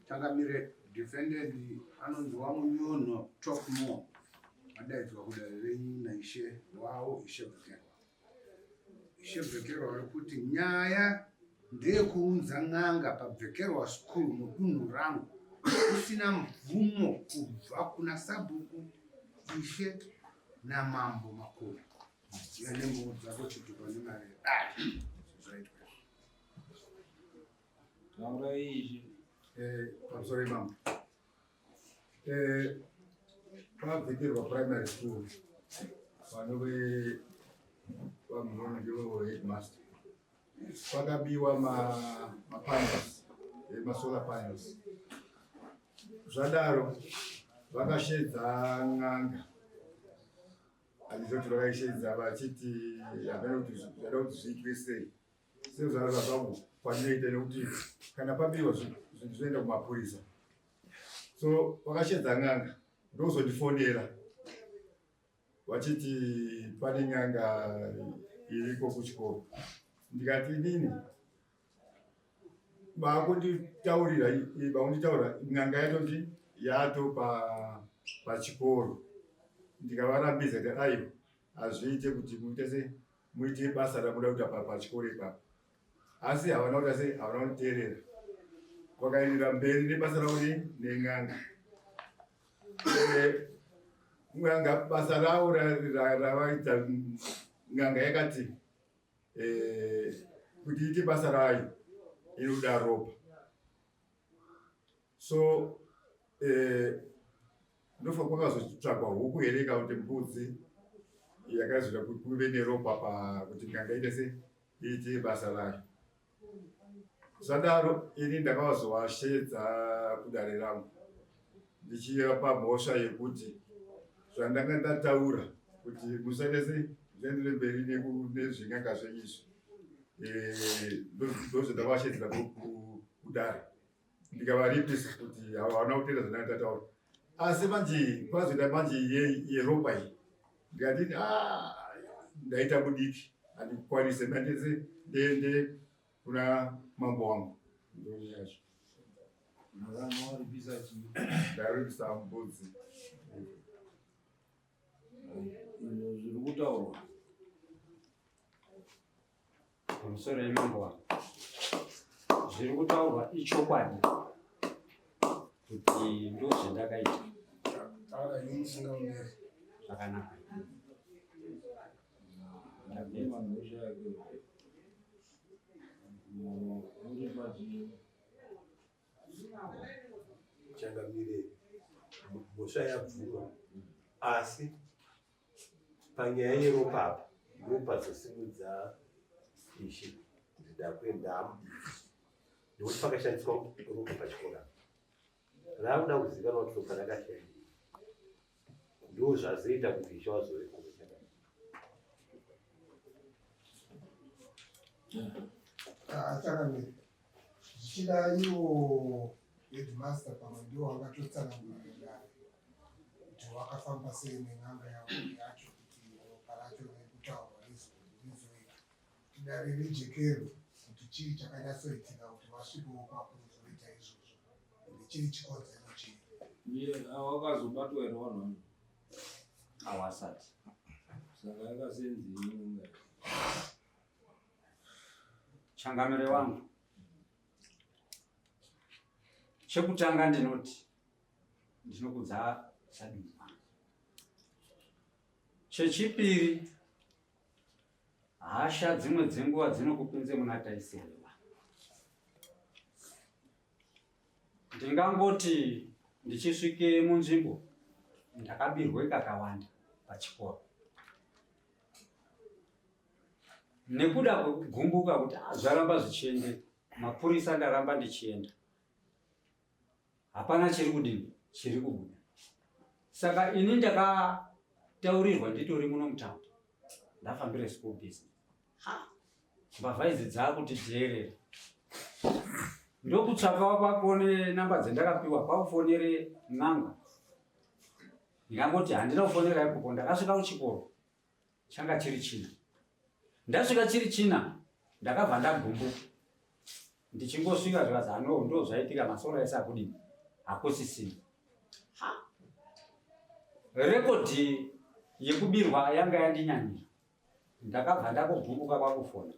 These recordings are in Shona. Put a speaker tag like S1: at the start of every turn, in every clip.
S1: Changamire defended anonzi wamunyono talk more. Adaidzwa kudare renyu naishe wavo Ishe Vhekerwa. Ishe Vhekerwa vari kuti nyaya ndeyekuunza n'anga paBvekerwa School mudunhu rangu usina mvumo kubva kuna sabhuku Ishe namambo makuru. Yanemboudza kuti pane mari zvaitwa.
S2: Taura izvi
S1: pamusoro imambo paBvekerwa Primary School vanove vamunono ndivo headmaster pakabiwa mapanels masolar panels. Zvadaro vakashedza n'anga handizoti vakaishedza vachiti havana kuti zvada kuti zviitwe sei sezvaro zvakakwaninoita nekuti kana pabiwa zvinhu zvinoenda kumapurisa. So vakashedza n'anga ndozondifonera vachiti pane n'anga iriko kuchikoro. Ndikati nini vakunditaurira n'anga yacho yato pachikoro. Ndikavarambidza kuti aiwa hazviite kuti muite basa ramuda kuita pachikoro ipapo, asi havana kuita sei, havana kutiteerera. Vakaenderera mberi nebasa ravo nen'anga. N'anga basa ravo ravaita n'anga yakati kuti ite basa rayo inoda ropa. So ndofa kwakazotsvagwa huku here kana kuti mbudzi yakazoita kuti kuve neropa kuti n'anga iite basa rayo. Zvadaro ini ndakavazovashedza kudare rangu ndichipa mhosva yekuti zvandanga ndataura kuti musaendese zviendere mberi nezvin'anga zvenyizvi ndozvandavashedzera kudare. Ndikavaripisa kuti havana kuteera zvandanga ndataura. Asi manje kwazoita manje yeropa iyi ndikati ndaita mudiki handikwanise ndiende kuna mambo wangu. Ndoni yacho ndaripisa mbudzi.
S2: zviri kutaurwa
S3: pamusoro yemambo wangu zviri kutaurwa ichokwadi kuti ndozvandakaita zvakanaka.
S4: Changamire mhosva yabvuka, asi panyaya yeropa apa ndopazosimudza Ishe ndida kuenda nekuti pakashandiswa ropa pachikora. Rakuda kuzikanwa kuti ropa rakashandiswa ndo zvazoita kuti Ishe wazove kuchakadai.
S5: Changamire zvichida iwo headmaster pamwe ndiwo wangatotsanangura kudare kuti wakafamba sei nen'anga yacho kuti ropa racho nekutaurwa rizoita kuti dare rejekero kuti chii chakanyatsoitika kuti vasvikewo pakuzoita izvozvo ende chiri chikonzero chii.
S2: iye awakazobatwa here vanhu
S3: Hawasati.
S2: saka yakasenzei?
S3: Changamire wangu, chekutanga ndinoti ndinokudza Saduma. Chechipiri, hasha dzimwe dzenguva dzinokupinze muna taisirwa. Ndingangoti ndichisvike munzvimbo ndakabirwe kakawanda pachikoro. Nekuda kwekugumbuka kuti zvaramba zvichiende, mapurisa ndaramba ndichienda. Hapana chiri kudini, chiri kubuda. Saka ini ndakataurirwa nditori muno mutaundi. Ndafambire school business. Mbavha idzi dzakutiteerera. Ndokutsvakawo pakuone namba dzandakapiwa pakufonere n'anga. Ndikangoti handina kufonera ipopo, ndakasvika kuchikoro changa chiri china. Ndasvika chiri china, ndakabva ndagumbuka. ndichingosvika zvikazi ndo zvaitika masoro ese akudini akusisina. Rekodhi yekubirwa yanga yandinyanyira. Ndakabva ndakobvumbuka kwakufona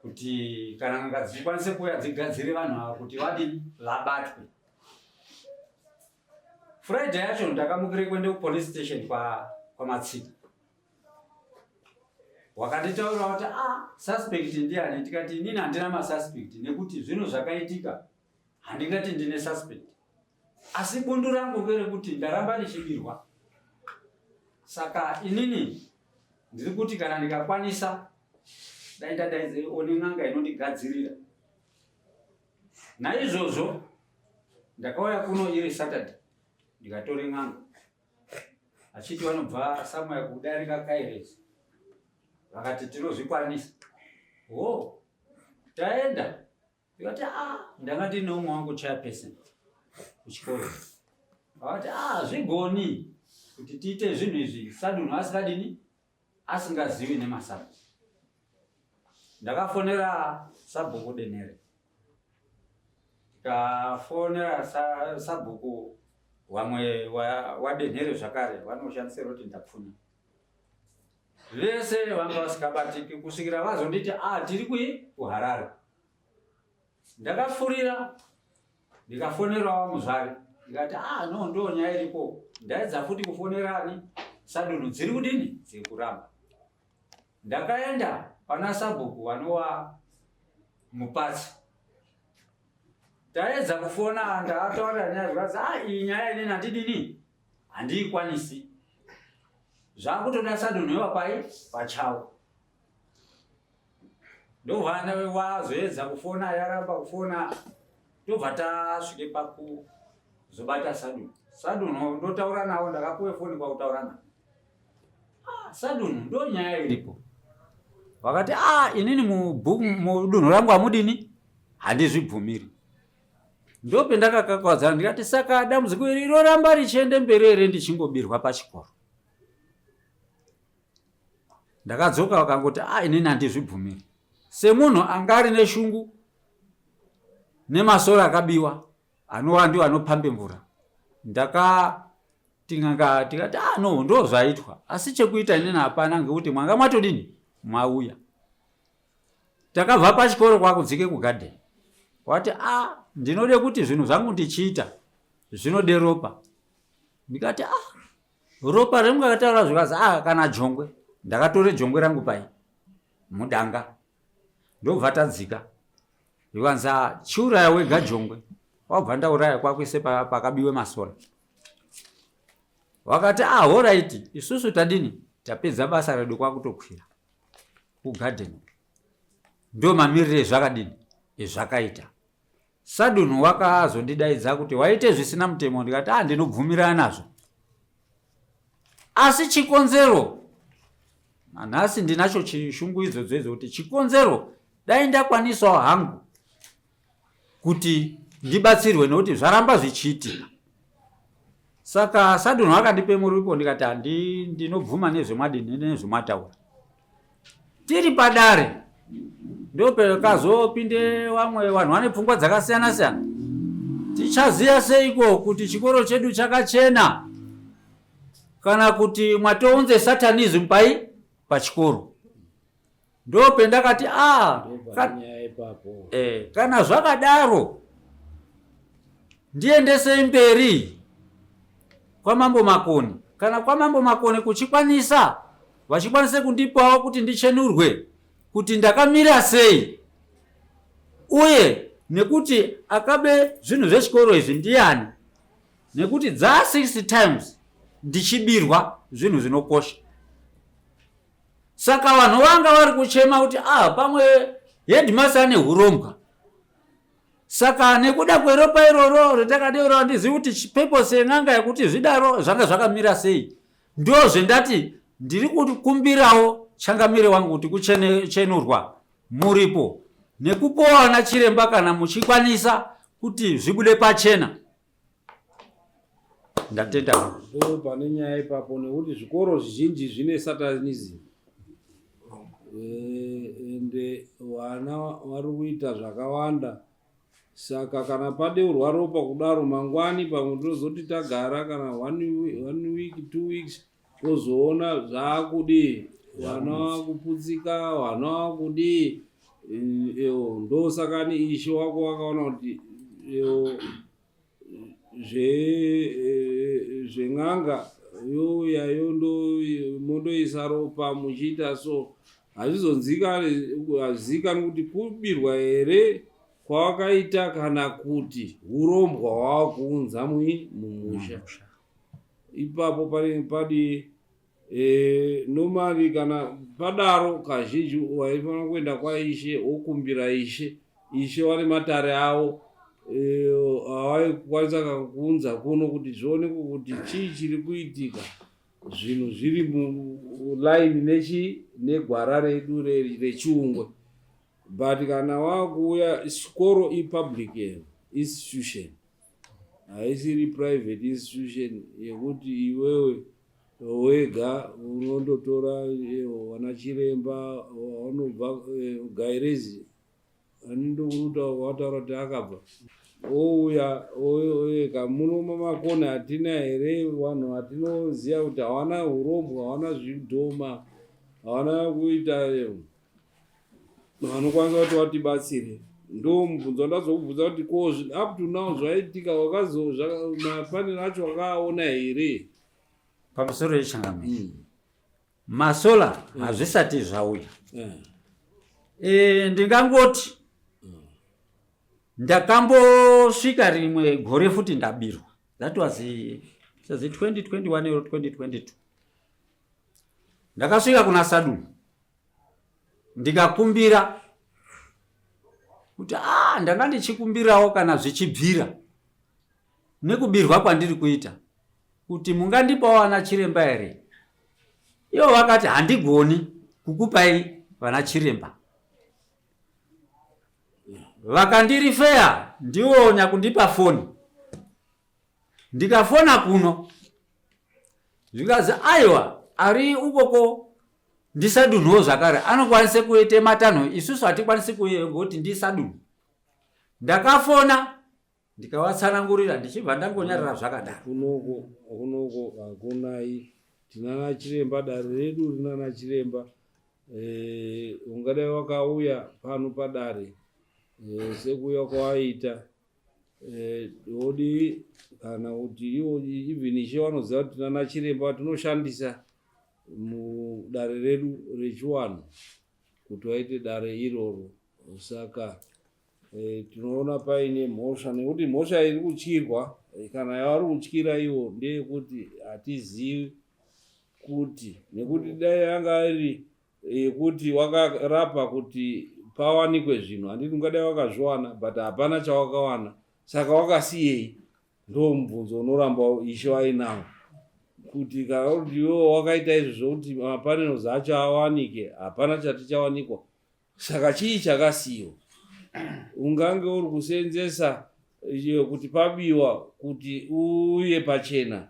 S3: kuti kana ngadzikwanise kuya dzigadzire vanhu ava kuti vadini vabatwe. Friday yacho ndakamukire kuende kupolice station kwa Matsika. Wakanditaura kuti suspect ndiani? Tikati inini handina masuspect nekuti zvinhu zvakaitika handingati ndine suspect. Asi bundu rangu ngerekuti ndaramba ndichibirwa. Saka inini ndiri kuti kana ndikakwanisa daidze one n'anga inondigadzirira. Naizvozvo ndakauya kuno iri Saturday ndikatore n'anga achiti vanobva Samuel kudarika Kairesi. Vakati tinozvikwanisa. Taenda. Ndikati ndanga ndine umwe wangu chairperson kuchikoro. Vakati zvigoni kuti tiite zvinhu izvi Sadunhu asikadini asingazivi nemasabu. Ndakafonera Sabhuku Denere. Ndikafonera Sabhuku vamwe wadenhere zvakare vanoshandisa roti ndapfuna. Vese vanga vasikabatiki kusvikira vazonditi tiri kuHarare. Ndakafurira ndikafonerawo muzvare ndikati ndo nyaya iripo. Ndaedza futi kufonerani Sadunhu dziri kudini dziri kuramba. Ndakaenda pana Sabhuku vanova mupatsi. Taedza kufona ndataura nyaya zvazi iyi nyaya inini handidini handiikwanisi. Zvakutoda Sadunhu wapai pachawo. Ndovana wazoedza kufona yaramba kufona. Ndobva tasvike pakuzobata Sadunhu. Sadunhu ndotaura nawo ndakapuwe foni kwakutaura nawo. Sadunhu ndo nyaya iripo. Vakati inini mudunhu rangu hamudini handizvibvumiri. Ndope ndakakakwadza ndikati saka dambudziko iri roramba richiende mberi ere ndichingobirwa pachikoro. Ndakadzoka vakangoti inini handizvibvumiri. Semunhu angari neshungu nemasoro akabiwa anova ndiwo anopambe mvura. Ndakatinganga tikati ndo zvaitwa. Asi chekuita inini hapana ngekuti mwanga mwatodini mwauya. Takabva pachikoro kwakudzike kugarden. Wati ndinode kuti zvinhu zvangu ndichiita zvinode ropa. Ndikati ropa remukataura zvikazi kana jongwe. Ndakatore jongwe rangu pai mudanga. Ndobva tadzika. Ndikanza chiuraya wega jongwe. Wabva ndauraya kwakuise pakabiwe masora. Wakati alright isusu tadini tapedza basa redu kwakutokwira kugarden. Ndo mamirire zvakadini zvakaita. Sadunhu wakazondidaidza kuti waite zvisina mutemo. Ndikati ndinobvumirana nazvo. Asi chikonzero nhasi ndinacho chishungu idzodzo kuti chikonzero dai ndakwanisawo hangu kuti ndibatsirwe nekuti zvaramba zvichiitika. Saka Sadunhu akandipe muripo ndikati ndinobvuma nezvemwadini nezvemwataura. Tiri padare ndopekazopinde vamwe vanhu vane pfungwa dzakasiyana siyana. Tichaziya seiko kuti chikoro chedu chakachena kana kuti mwatounze satanism pachikoro. Ndope ndakati kana zvakadaro ndiendesei mberi kwaMambo Makoni. Kana kwaMambo Makoni kuchikwanisa vachikwanise kundipawo kuti ndichenurwe kuti ndakamira sei uye nekuti akabe zvinhu zvechikoro izvi ndiani, nekuti 6 times ndichibirwa zvinhu zvinokosha. Saka vanhu vanga vari kuchema kuti pamwe headmaster ane hurombwa. Saka nekuda kweropa iroro retakadeura ndizivi kuti purpose yen'anga yekuti zvidaro zvanga zvakamira sei. Ndozve ndati ndiri kukumbirawo changamire wangu kuti kuchenurwa muripo nekupowa na chiremba kana muchikwanisa kuti zvibude pachena. Ndatenda
S2: ndo pane nyaya ipapo nekuti zvikoro zvizhinji zvine satanism. ende vana vari kuita zvakawanda. Saka kana padeurwa ropa kudaro mangwani pamwe tozoti tagara kana 1 week 2 weeks tozoona zvaakudii, vana vakuputsika, vana vakudii. Ndosaka ni Ishe wako wakaona kuti zven'anga yoyayo mondoisa ropa muchiita so hazvizikanwi kuti kubirwa here kwawakaita kana kuti urombwa hwawakuunza mumusha. Ipapo padi normally kana padaro kazhinji waifana kuenda kwaIshe wokumbira Ishe vane matare avo avaikwanisa kakuunza kuno kuti zvionekwe kuti chii chiri kuitika, zvinhu zviri mulaini negwara redu rechiungwe. But kana wakuuya chikoro ipublic institution, haisiri private institution yekuti iwewe wega unondotora wana chiremba wanobva gairezi anondokuruta wataura kuti akabva ouya wega. Muno mamakona hatina here vanhu hatinoziva kuti hawana urombwa, hawana zvidhoma, hawana kuita vanokwanisa kuti vatibatsire. Ndo mubvunzo ndazokubvunza kuti ko up to now zvaitika mapanero acho wakaona here
S3: pamusoro yechangamire? Masola hazvisati zvauya. Ndingangoti ndakambosvika rimwe gore futi ndabirwa, that was 2021 or 2022. Ndakasvika kuna Saduni ndikakumbira kuti ndanga ndichikumbirawo kana zvichibvira nekubirwa kwandiri kuita kuti mungandipawo vana chiremba here. Ivo vakati handigoni kukupai vana chiremba. Vakandirifeya ndiwo nyakundipa foni. Ndikafona kuno zvikazi aiwa ari ukoko ndisadunhuwo zvakare anokwanise kuite matanho, isusu hatikwanisi kuti ndisadunhu. Ndakafona ndikawatsanangurira ndichibva ndangonyarara zvakadaro.
S2: Kunoko hakunai, tinana chiremba, dare redu rinana chiremba. Ungadai wakauya pano padare sekuuya kwawaita wodi kana kuti iwo even Ishe vanoziva kuti tinana chiremba tinoshandisa mudare redu rechiwanhu kuti waite dare iroro. Saka tinoona paine mhosva, nekuti mhosva iri kutyirwa kana yavari kutyira ivo ndeyekuti hatizivi kuti, nekuti dai yanga iri yekuti wakarapa kuti pawanikwe zvinhu handiti ungadai wakazviwana, but hapana chawakawana, saka wakasiyei? Ndo mubvunzo unoramba Ishe wainawo kuti kana kuti iwewo wakaita izvo zvokuti mapanels acho awanike, hapana chatichawanikwa, saka chii chakasiyiwa? Ungange uri kuseenzesa kuti pabiwa kuti uye pachena,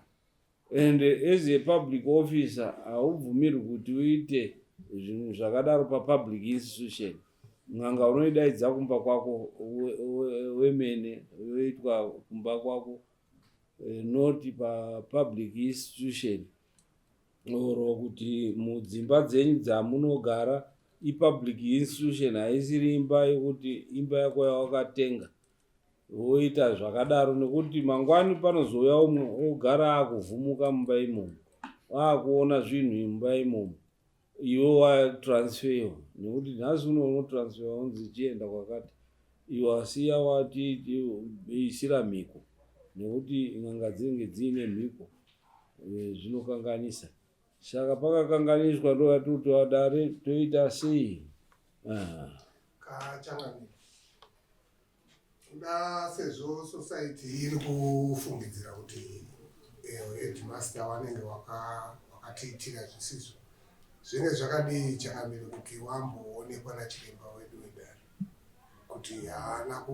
S2: and as a public officer haubvumirwi kuti uite zvinhu zvakadaro papublic institution. N'anga unoidaidza kumba kwako wemene, yoitwa kumba kwako, not papublic institution, oro kuti mudzimba dzenyu dzamunogara ipublic institution, haisiri imba yekuti imba yako yawakatenga woita zvakadaro, nekuti mangwani panozouya umwe ogara akuvhumuka mumba imomo, akuona zvinhu mumba imomo, iwe watransferiwa. Nekuti nhasi unotransferiwa unzi chienda kwakati, iwe wasiya wati isira mhiko, nekuti n'anga dzinenge dziine mhiko, zvinokanganisa. Saka pakakanganiswa ndo yatuti dare toita sei?
S5: Kachangamire kuda sezvo society iri kufungidzira kuti headmaster wanenge wakatiitira zvisizvo, zvinenge zvakadii Changamire kuti wamboonekwa nachiremba wedu wedare kuti haana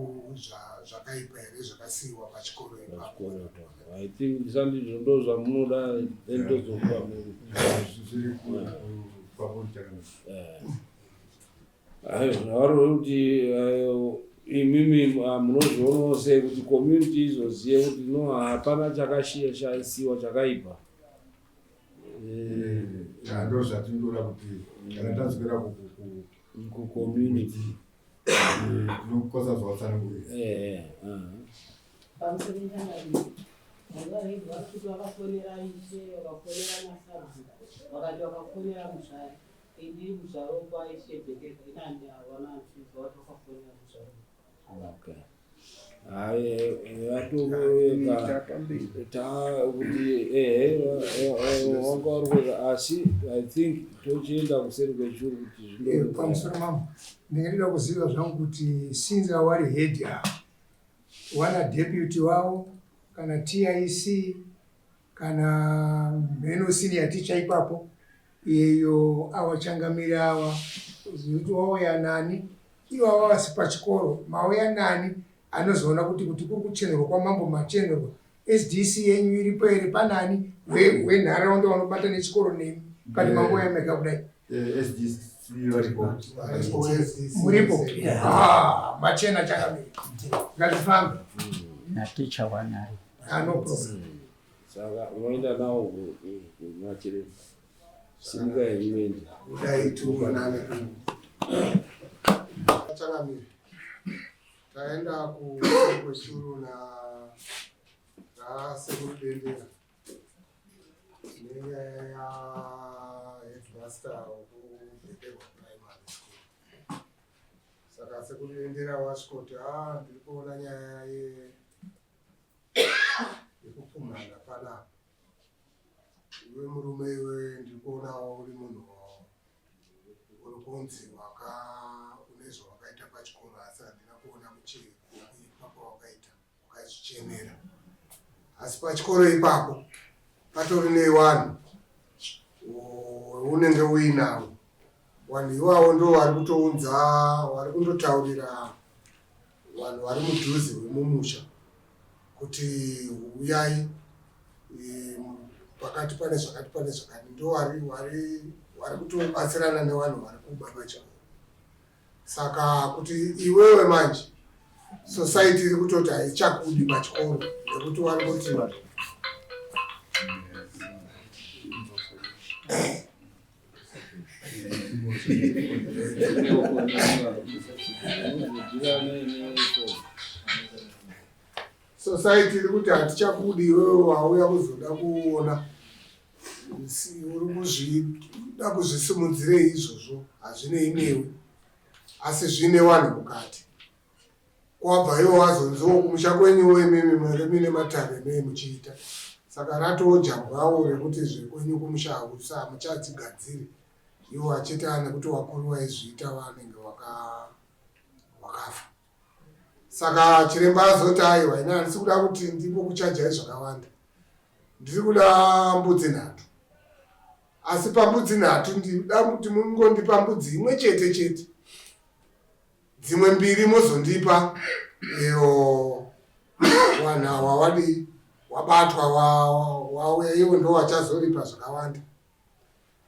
S5: zvakaipa here zvakasiyiwa pachikoro ipapo?
S2: Ndisandizvo ndo zvamunoda endozopa
S1: zviri papo Changamire.
S2: Zvavarove kuti imimi munozvionawo sei kuti community izoziye kuti no hapana chakasiyiwa chakaipa.
S1: Ndo zvatinoda kuti kana tazwera
S2: kucommunity
S1: tinokosa zvawatsanangurira.
S6: pamusoro pechangadii vangareidzi vari kuti vakafonera ishe vakafonera masadzi vakati vakafonera muzvare indiri muzvaropa ishe bhekeka inandi havana nzvizva vati vakafonera muzvaropa.
S2: Wanga asi I think tochienda kuseri kwechuru kuti
S5: pamusoro mambo ndingandida kuziva zvangu kuti since awari head wana deputy wavo kana TIC kana mheno senior teacher ipapo iyo awachangamira ava kuti wauya nani ivo vasi pachikoro mauya nani anozoona kuti kuri kuchenerwa kwamambo machenerwa SDC yenyu iripo here panani wenharaunda vanobata nechikoro nemi kani mambo yameka kudai
S1: SDC varipo
S5: muripo machena chakamira ngazvifambe
S3: naticha wanayo.
S5: No problem.
S2: saka unoenda nawo kumachiremba simika yenyumendi
S5: Kudai tuonane chakamira taenda kweshuru na sekudendera nenyaya yaheadmaster wekubhekerwa primary school. Saka sekudendera wasvikoti ndiri kuona nyaya yekupumhana panapa. Iwe murume iwe ndiri kuonawo uri munhu uri kunzi une zvawakaita pachikoro asi handina kuona ipapo wakaita wakazvichenera. Asi pachikoro ipapo patori nevanhu unenge uinavo. Vanhu ivavo ndo vari kutounza, vari kundotaurira vanhu vari mudhuze wemumusha kuti uyai pakati pane zvakati pane zvakati, ndo vari kutobatsirana nevanhu vari kuba pachikoro. Saka kuti iwewe manje society iri kutoti haichakudi pachikoro nekuti vari kuti society iri kuti hatichakudi iwewe wauya kuzoda kuona uri kuzvida kuzvisimudzire izvozvo hazvine inewe asi zvine vanhu mukati. Kwabva iwo wazonziwo kumusha kwenyuwo imimi mwere mine matare mei muchiita. Saka ratojambwawo rekuti zvekwenyu kumusha hamuchadzigadziri iwo achita nekuti wakuru waizviita vanenge wakafa. Saka chiremba azoti aiwa ina handisi kuda kuti ndipo kuchajai zvakawanda, ndiri kuda mbudzi 3. Asi pambudzi 3 ndida kuti mungondipa mbudzi imwe chete chete, dzimwe 2 mozondipa iyo vanhu ava wadi wabatwa wauya iwo ndo wachazoripa zvakawanda.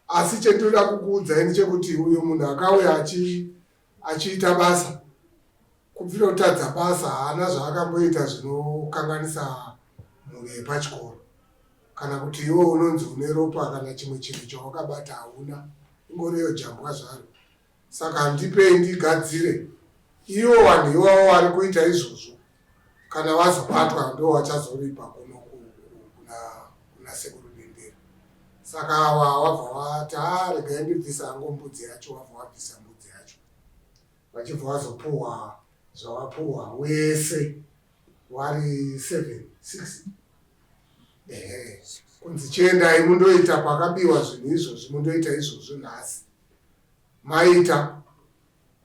S5: Asi chendinoda kukuudzai ndechekuti uyu munhu akauya achiita basa kubvira kutadza basa haana zvaakamboita zvinokanganisa mhuri yepachikoro. Kana kuti iwo unonzi une ropa kana chimwe chinhu chawakabata hauna, ingoriyo jambwa zvaro. Saka ndipei ndigadzire iwo vanhu ivavo vari kuita izvozvo, kana vazobatwa ndo vachazoripa kuna sekuru dendera. Saka ava wabva wati regai ndibvisa hangu mbudzi yacho, wabva wabvisa mbudzi yacho vachibva vazopuhwa zvavapuhwa wese vari 7, 6. Kunzi chiendai mundoita pakabiwa zvinhu izvozvi, mundoita izvozvo nhasi. Maita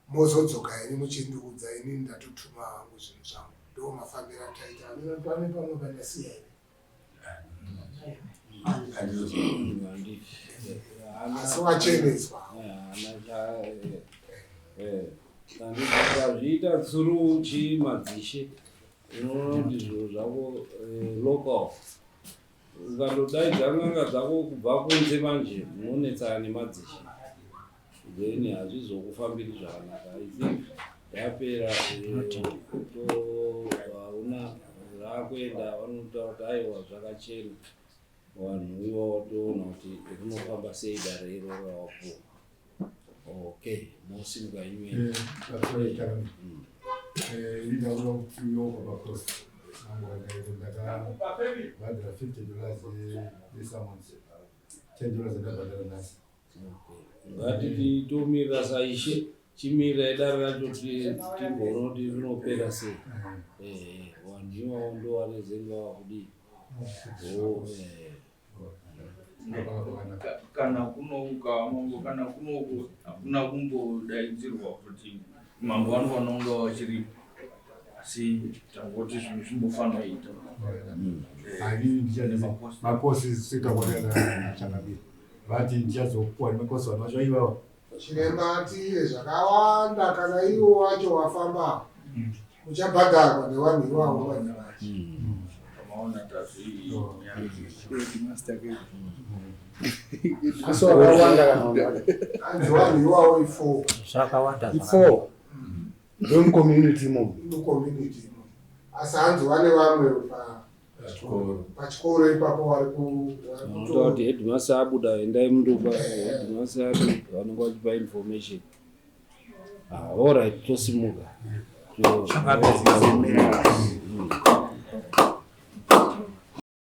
S5: mozodzoka ini muchindiudza, ini ndatotuma hangu zvinhu zvangu, ndo mafambira taita. Pane pamwe pandasiya here asi wachenedzwa
S2: zviita tsuru chimadzishe unoona kuti zviro zvako local ukandodaidza n'anga dzako kubva kunze manje munonetsana nemadzishe then hazvizokufambiri zvakanaka. I think yapera hauna rakuenda vanotaura kuti aiwa zvakachena vanhu ivavo toona kuti rinofamba sei dare iroro ravapuwa. Okay, mosimuka inyueni
S1: Ida uyo bakosi ndakabhadhara $50 yesamonsi, $10 ndabhadhara nhasi.
S2: Ngatiti tomirira saishe chimirira idare racho timboona kuti rinopera sei. Vanhu ivavo ndo varezenga vakudii.
S7: Kana kunouka mambo kana kunouko hakuna kumbodaidzirwa kuti mambo vanofanonga vachiripo, asi tangoti zvinhu zvimbofanira ita
S1: makosi sitakwakana chakabiri vati ndichazopuwa nemakosi vanosva ivavo.
S5: Chiremba ati zvakawanda kana iwo wacho wafamba uchabhadharwa nevanhu ivavo vane vacho.
S7: kamaona tazvi
S5: Asi wakawanda kana anzi vanhu ivavo
S3: Zvakawanda.
S5: community asi hanzi vane vamwe pachikoro ipapo vari
S2: Vanotaura kuti headmaster abuda endai mundopa headmaster ati vanenge vachipa information. Alright, tosimuka.